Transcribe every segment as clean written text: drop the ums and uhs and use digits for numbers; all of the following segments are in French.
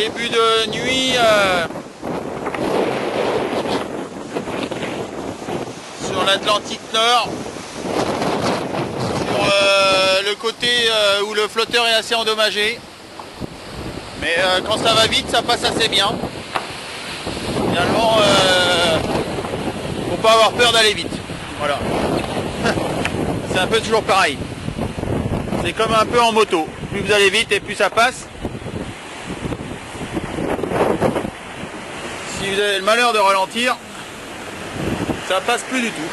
début de nuit sur l'Atlantique Nord, sur le côté où le flotteur est assez endommagé. Mais quand ça va vite, ça passe assez bien. Finalement, faut pas avoir peur d'aller vite. Voilà. C'est un peu toujours pareil. C'est comme un peu en moto. Plus vous allez vite et plus ça passe. Si vous avez le malheur de ralentir, ça passe plus du tout.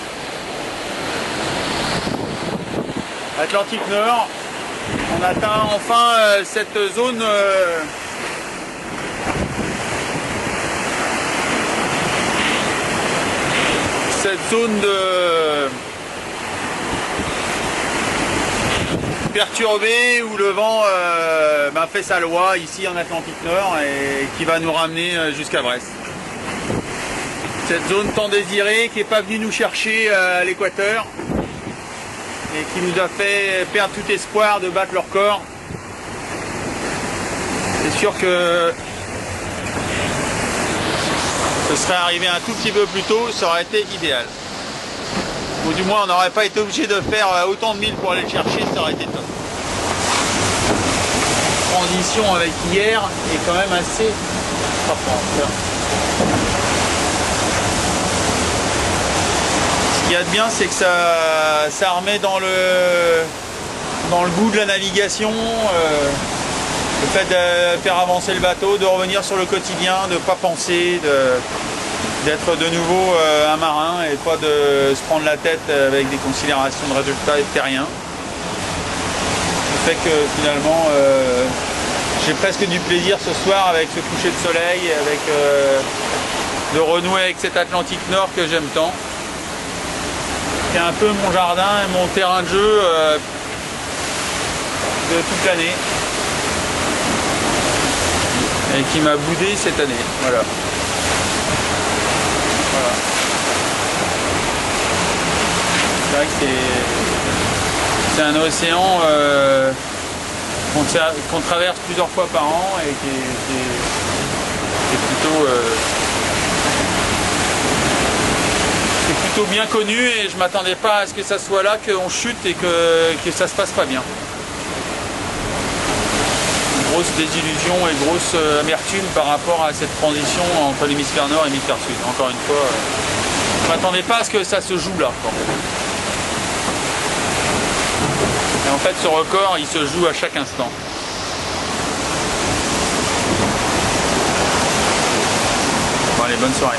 Atlantique Nord, on atteint enfin cette zone de perturbée où le vent fait sa loi ici en Atlantique Nord et qui va nous ramener jusqu'à Brest. Cette zone tant désirée qui n'est pas venue nous chercher à l'équateur et qui nous a fait perdre tout espoir de battre leur corps. C'est sûr que ce serait arrivé un tout petit peu plus tôt, ça aurait été idéal. Ou du moins on n'aurait pas été obligé de faire autant de milles pour aller le chercher, ça aurait été top. La transition avec hier est quand même assez frappante. Ce qu'il y a de bien, c'est que ça remet dans le goût de la navigation, le fait de faire avancer le bateau, de revenir sur le quotidien, de ne pas penser, d'être de nouveau un marin et pas de se prendre la tête avec des considérations de résultats terriens. Ce fait que finalement j'ai presque du plaisir ce soir avec ce coucher de soleil, avec de renouer avec cet Atlantique Nord que j'aime tant, qui est un peu mon jardin et mon terrain de jeu de toute l'année et qui m'a boudé cette année. Voilà. C'est vrai que c'est un océan qu'on traverse plusieurs fois par an et qui est plutôt bien connu, et je m'attendais pas à ce que ça soit là, qu'on chute et que ça se passe pas bien. Une grosse désillusion et grosse amertume par rapport à cette transition entre l'hémisphère nord et l'hémisphère sud. Encore une fois, je m'attendais pas à ce que ça se joue là. Et en fait, ce record, il se joue à chaque instant. Bon, allez, bonne soirée.